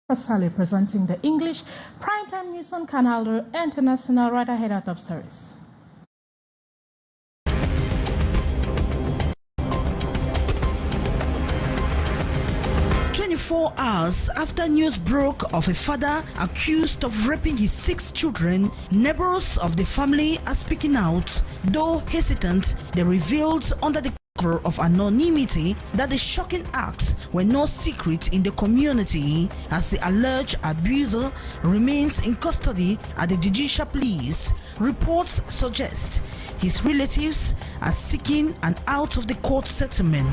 Personally presenting the English primetime news on Canal International right ahead at top stories. Four hours after news broke of a father accused of raping his 6 children, neighbors of the family are speaking out. Though hesitant, they revealed under the cover of anonymity that the shocking acts were no secret in the community, as the alleged abuser remains in custody at the judicial police. Reports suggest his relatives are seeking an out-of-the-court settlement.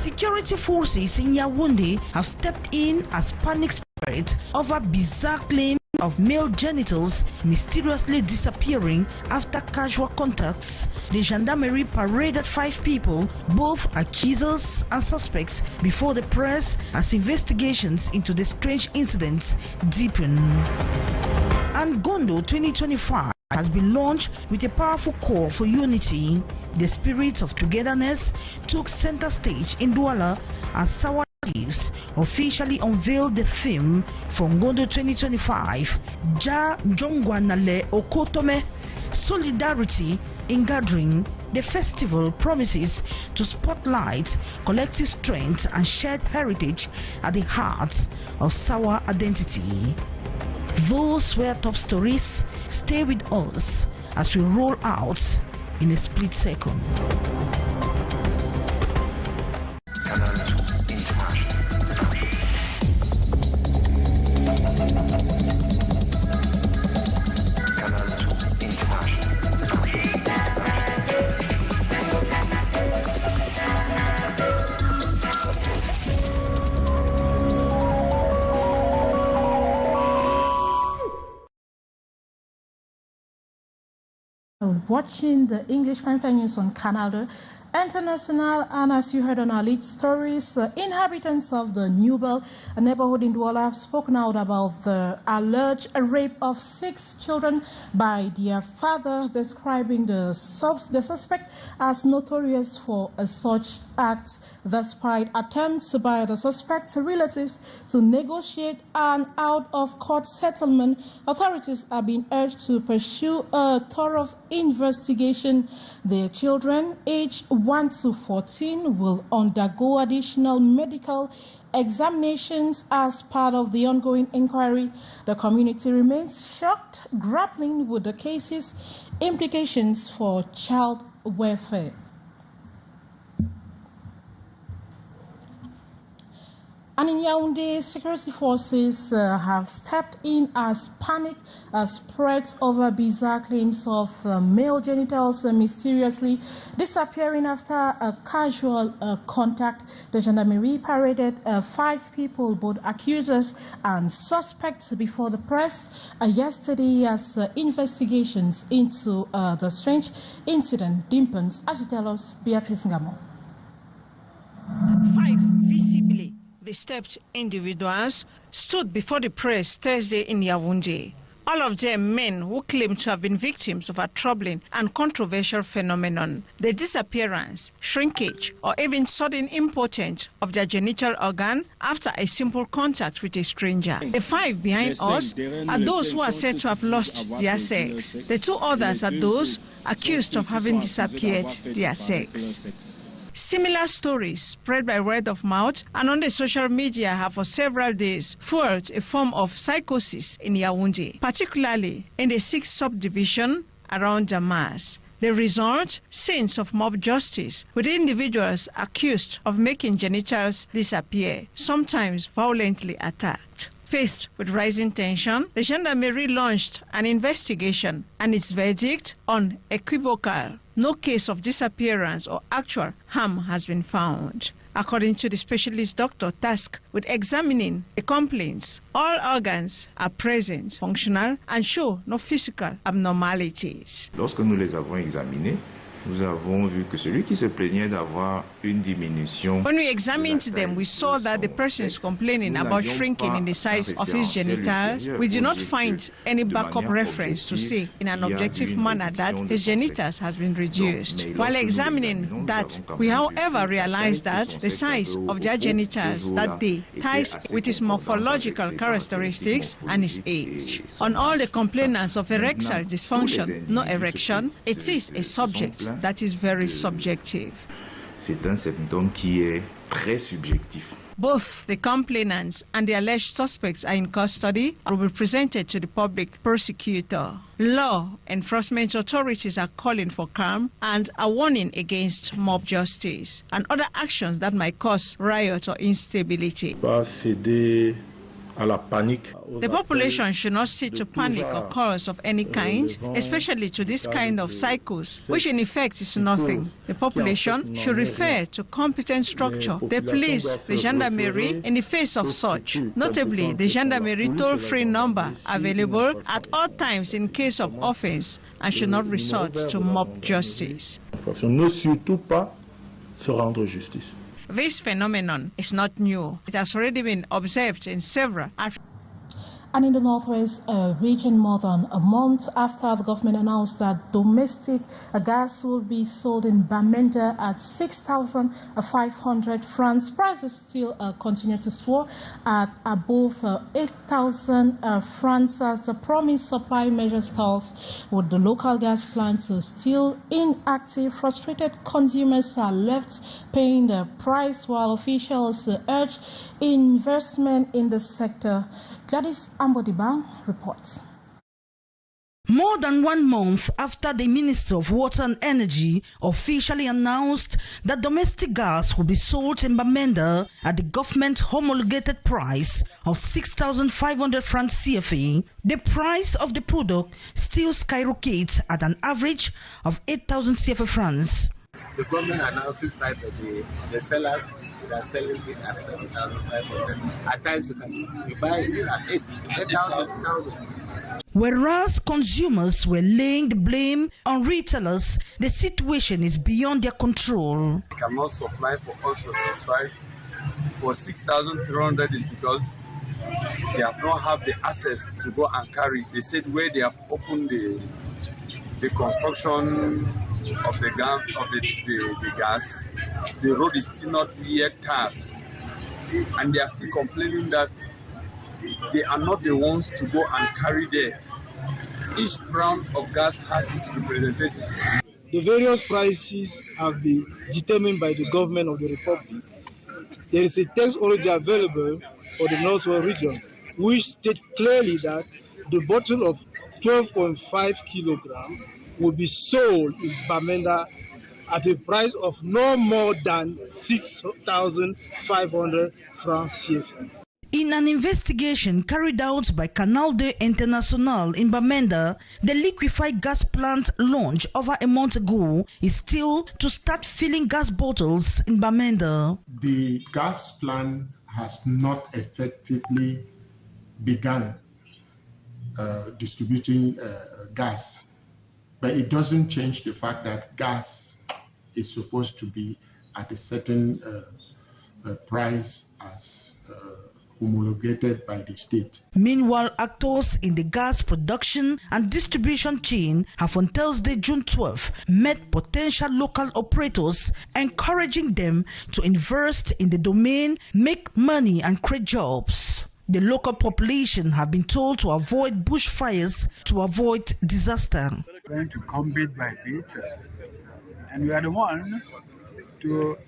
Security forces in Yaoundé have stepped in as panic spread over bizarre claims of male genitals mysteriously disappearing after casual contacts. The gendarmerie paraded 5 people, both accusers and suspects, before the press as investigations into the strange incidents deepen. And Ngondo 2025 has been launched with a powerful call for unity. The spirit of togetherness took center stage in Douala as Sawa Chiefs officially unveiled the theme for Ngondo 2025, Ja Jongwanale Okotome, Solidarity in Gathering. The festival promises to spotlight collective strength and shared heritage at the heart of Sawa identity. Those were top stories. Stay with us as we roll out in a split second. Watching the English primetime news on Canal International, and as you heard on our lead stories, inhabitants of the Newbell neighborhood in Douala have spoken out about the alleged rape of 6 children by their father, describing the suspect as notorious for such acts, despite attempts by the suspect's relatives to negotiate an out-of-court settlement. Authorities are being urged to pursue a thorough investigation. Their children, aged 1 to 14, will undergo additional medical examinations as part of the ongoing inquiry. The community remains shocked, grappling with the case's implications for child welfare. And in Yaoundé, security forces have stepped in as panic spreads over bizarre claims of male genitals mysteriously disappearing after a casual contact. The gendarmerie paraded 5 people, both accusers and suspects, before the press yesterday as investigations into the strange incident deepens. As you tell us, Beatrice Ngamo. 5 visibly disturbed individuals stood before the press Thursday in Yaoundé. All of them men who claim to have been victims of a troubling and controversial phenomenon, the disappearance, shrinkage, or even sudden impotence of their genital organ after a simple contact with a stranger. The 5 behind us are those who are said to have lost their sex. The 2 others are those accused of having disappeared their sex. Similar stories spread by word of mouth and on the social media have for several days fueled a form of psychosis in Yaoundé, particularly in the 6th subdivision around Damas. The result, scenes of mob justice with individuals accused of making genitals disappear, sometimes violently attacked. Faced with rising tension, the gendarmerie launched an investigation, and its verdict unequivocal. No case of disappearance or actual harm has been found. According to the specialist doctor tasked with examining the complaints, all organs are present, functional, and show no physical abnormalities. Lorsque nous les avons examinés, nous avons vu que celui qui se plaignait d'avoir When we examined them, we saw that the person is complaining about shrinking in the size of his genitals. We did not find any backup reference to say in an objective manner that his genitals has been reduced. While examining that, we however realized that the size of their genitals that day ties with his morphological characteristics and his age. On all the complainants of erectile dysfunction, no erection, it is a subject that is very subjective. C'est un symptôme qui est très subjectif. Both the complainants and the alleged suspects are in custody and will be presented to the public prosecutor. Law enforcement authorities are calling for calm and are warning against mob justice and other actions that might cause riot or instability. The population should not sit to panic or cause of any kind, especially to this kind of cycles, which in effect is nothing. The population should refer to competent structure, the police, the gendarmerie, in the face of such, notably the gendarmerie toll-free number available at all times in case of offense, and should not resort to mob justice. This phenomenon is not new. It has already been observed in several African. And in the Northwest region, more than a month after the government announced that domestic gas will be sold in Bamenda at 6,500 francs, prices still continue to soar at above 8,000 francs as the promised supply measure stalls, with the local gas plants still inactive. Frustrated consumers are left paying the price while officials urge investment in the sector. Gladys Ambodiba reports. More than 1 month after the Minister of Water and Energy officially announced that domestic gas will be sold in Bamenda at the government homologated price of 6,500 francs CFA, the price of the product still skyrockets at an average of 8,000 CFA francs. The government announced 6,500, the sellers are selling it at 7,500. At times you can buy it at 8,000. Whereas consumers were laying the blame on retailers, the situation is beyond their control. They cannot supply for us for 6,500. For 6,300 is because they have not have the access to go and carry. They said where they have opened the construction of the gas, the road is still not yet tarred, and they are still complaining that they are not the ones to go and carry there. Each round of gas has its representative. The various prices have been determined by the government of the Republic. There is a text already available for the Northwest region, which states clearly that the bottle of 12.5 kilograms will be sold in Bamenda at a price of no more than 6,500 francs CFA. In an investigation carried out by Canal International in Bamenda, the liquefied gas plant launched over a month ago is still to start filling gas bottles in Bamenda. The gas plant has not effectively begun distributing gas, but it doesn't change the fact that gas is supposed to be at a certain price as homologated by the state. Meanwhile, actors in the gas production and distribution chain have on Thursday, June 12, met potential local operators, encouraging them to invest in the domain, make money and create jobs. The local population have been told to avoid bushfires to avoid disaster. We're going to combat by it, and we are the one to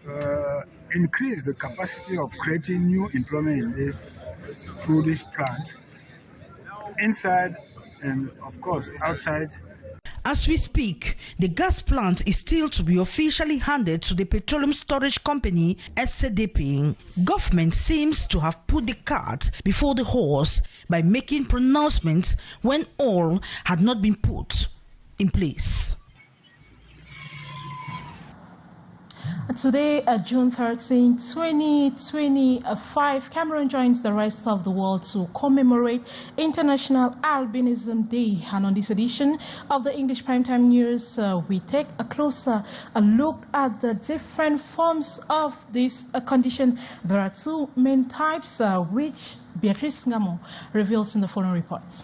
increase the capacity of creating new employment through this plant, inside and of course outside. As we speak, the gas plant is still to be officially handed to the petroleum storage company SDP. Government seems to have put the cart before the horse by making pronouncements when all had not been put in place. Today, June 13, 2025, Cameroon joins the rest of the world to commemorate International Albinism Day. And on this edition of the English Primetime News, we take a closer look at the different forms of this condition. There are two main types, which Beatrice Ngamo reveals in the following reports.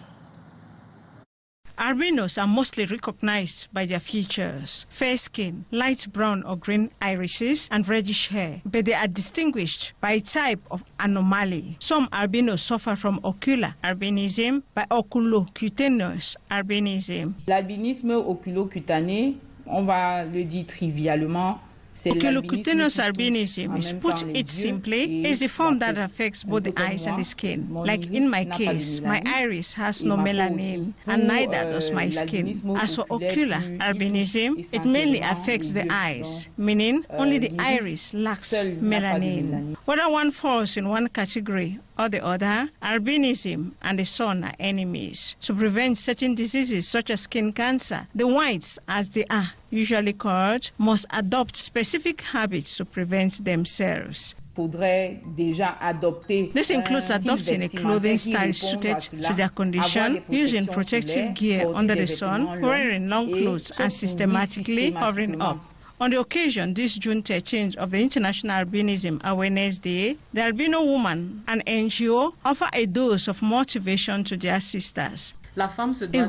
Albinos are mostly recognized by their features: fair skin, light brown or green irises, and reddish hair. But they are distinguished by a type of anomaly. Some albinos suffer from ocular albinism by oculocutaneous albinism. L'albinisme oculocutané, on va le dire trivialement, oculocutaneous albinism, is put it simply, is the form that affects both the eyes and the skin. Like in my case, my iris has no melanin, and neither does my skin. As for ocular albinism, it mainly affects the eyes, meaning only the iris lacks melanin. Whether one falls in one category or the other, albinism and the sun are enemies. To prevent certain diseases such as skin cancer, the whites, as they are usually called, must adopt specific habits to prevent themselves. This includes adopting a clothing style suited to their condition, using protective gear under the sun, wearing long clothes, and systematically covering up. On the occasion, this June 13th of the International Albinism Awareness Day, the Albino Woman, an NGO, offer a dose of motivation to their sisters. A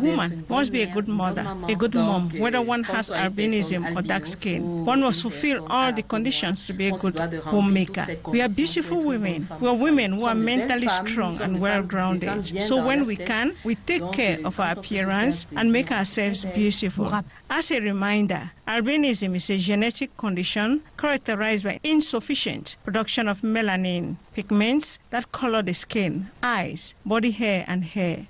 woman must be a good mother, a good mom, whether one has albinism or dark skin. One must fulfill all the conditions to be a good homemaker. We are beautiful women. We are women who are mentally strong and well-grounded. So when we can, we take care of our appearance and make ourselves beautiful. As a reminder, albinism is a genetic condition characterized by insufficient production of melanin, pigments that color the skin, eyes, body hair, and hair.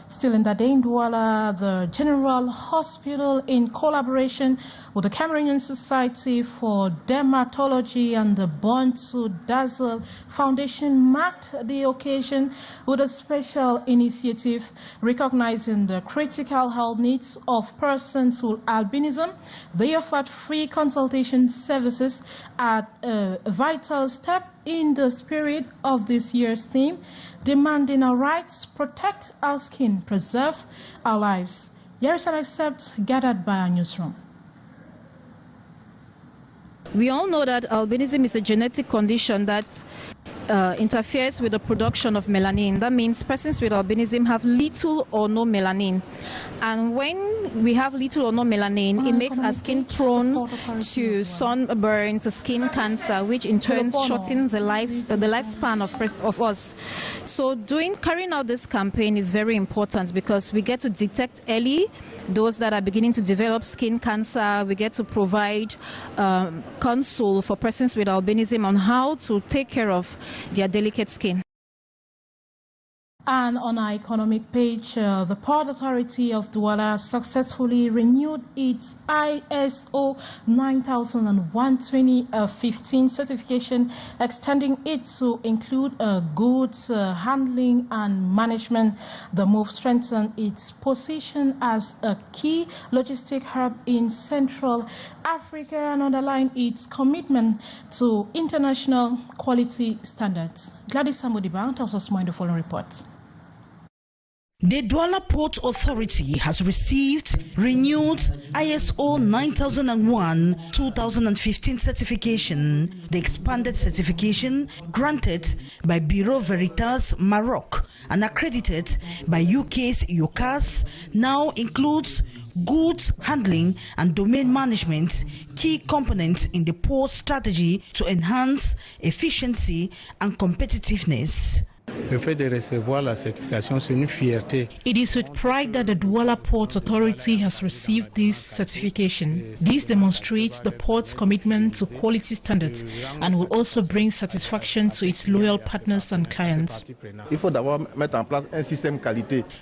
Still in that day, in Douala, the General Hospital, in collaboration with the Cameroonian Society for Dermatology and the Born to Dazzle Foundation, marked the occasion with a special initiative recognizing the critical health needs of persons with albinism. They offered free consultation services at a vital step in the spirit of this year's theme, demanding our rights, protect our skin, preserve our lives. Here is an excerpt gathered by our newsroom. We all know that albinism is a genetic condition that interferes with the production of melanin. That means persons with albinism have little or no melanin. And when we have little or no melanin, it makes our skin prone to sunburn, to skin cancer, which in turn shortens the lifespan of us. So carrying out this campaign is very important because we get to detect early those that are beginning to develop skin cancer. We get to provide counsel for persons with albinism on how to take care of their delicate skin. And on our economic page, the Port Authority of Douala successfully renewed its ISO 9001-2015 certification, extending it to include goods handling and management. The move strengthened its position as a key logistic hub in Central Africa and underlined its commitment to international quality standards. Gladys Samudibang tells us more in the following report. The Douala Port Authority has received renewed ISO 9001-2015 certification. The expanded certification, granted by Bureau Veritas Maroc and accredited by UK's UCAS, now includes goods handling and domain management, key components in the port strategy to enhance efficiency and competitiveness. It is with pride that the Douala Port Authority has received this certification. This demonstrates the port's commitment to quality standards and will also bring satisfaction to its loyal partners and clients.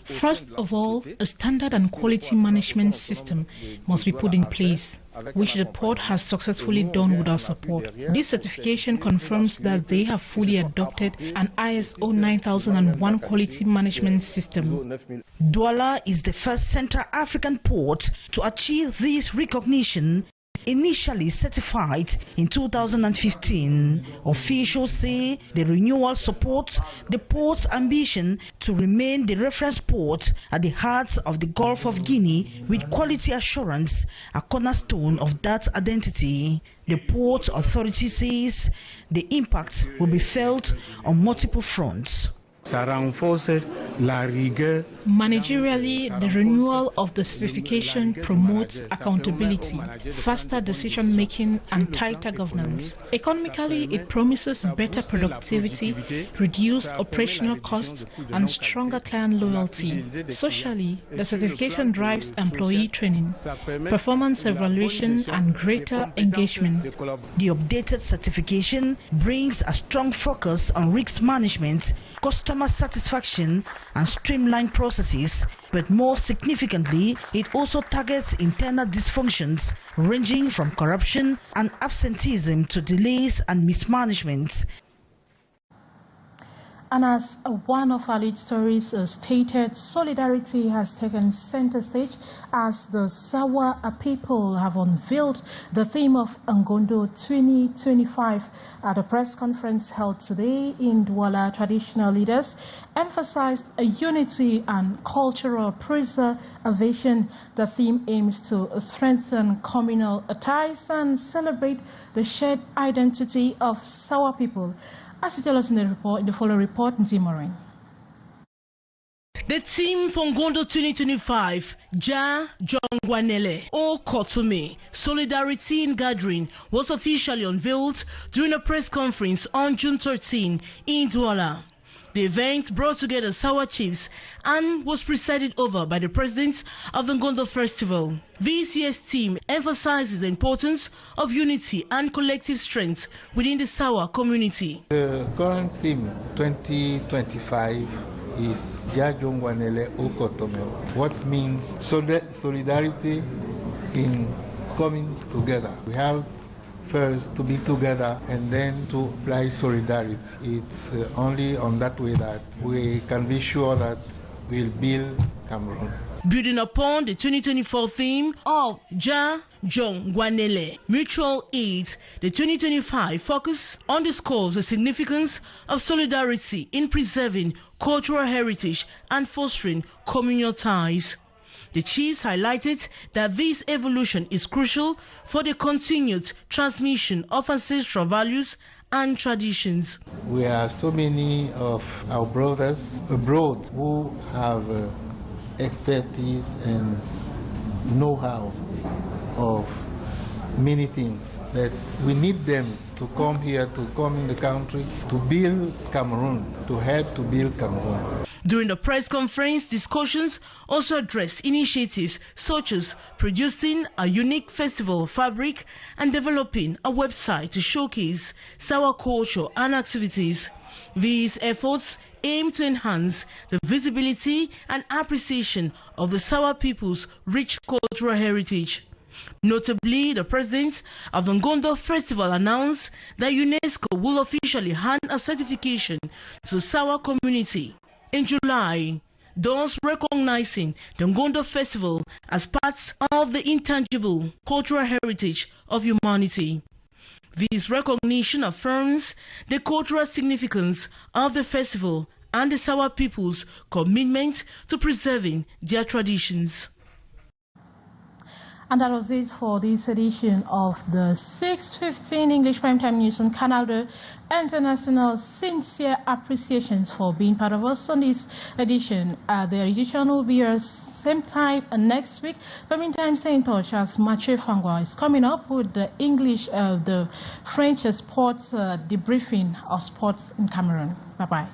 First of all, a standard and quality management system must be put in place, which the port has successfully done with our support. This certification confirms that they have fully adopted an ISO 9001 quality management system. Douala is the first Central African port to achieve this recognition. initially certified in 2015. Officials say the renewal supports the port's ambition to remain the reference port at the heart of the Gulf of Guinea, with quality assurance a cornerstone of that identity. The Port Authority says the impact will be felt on multiple fronts. Managerially, the renewal of the certification promotes accountability, faster decision-making and tighter governance. Economically, it promises better productivity, reduced operational costs and stronger client loyalty. Socially, the certification drives employee training, performance evaluation and greater engagement. The updated certification brings a strong focus on risk management, customer satisfaction and streamlined processes, but more significantly, it also targets internal dysfunctions ranging from corruption and absenteeism to delays and mismanagement. And as one of our lead stories stated, solidarity has taken center stage as the Sawa people have unveiled the theme of Ngondo 2025 at a press conference held today in Douala. Traditional leaders emphasized a unity and cultural preservation. The theme aims to strengthen communal ties and celebrate the shared identity of Sawa people. As it tells us in the following report, Nzimorin. The theme for Ngondo 2025, Ja Jongwanele, O Kotume, Solidarity in Gathering, was officially unveiled during a press conference on June 13 in Douala. The event brought together Sawa chiefs and was presided over by the president of the Ngondo Festival. This year's theme emphasizes the importance of unity and collective strength within the Sawa community. The current theme, 2025, is Jajongwanele Okotomeo, what means solidarity in coming together. We have first to be together and then to apply solidarity. It's only on that way that we can be sure that we'll build Cameroon. Building upon the 2024 theme of Ja Jongwanele, mutual aid, the 2025 focus underscores the significance of solidarity in preserving cultural heritage and fostering communal ties. The chiefs highlighted that this evolution is crucial for the continued transmission of ancestral values and traditions. We have so many of our brothers abroad who have expertise and know-how of many things, but we need them to come here, to come in the country, to build Cameroon, to help to build Cameroon. During the press conference, discussions also addressed initiatives such as producing a unique festival fabric and developing a website to showcase Sawa culture and activities. These efforts aim to enhance the visibility and appreciation of the Sawa people's rich cultural heritage. Notably, the president of the Ngondo Festival announced that UNESCO will officially hand a certification to the Sawa community in July, thus recognizing the Ngondo Festival as part of the intangible cultural heritage of humanity. This recognition affirms the cultural significance of the festival and the Sawa people's commitment to preserving their traditions. And that was it for this edition of the 6:15 English Primetime News on Canal. International sincere appreciations for being part of us on this edition. The edition will be here same time next week. But meantime, stay in touch as Mathieu Fangwa is coming up with the the French sports debriefing of sports in Cameroon. Bye-bye.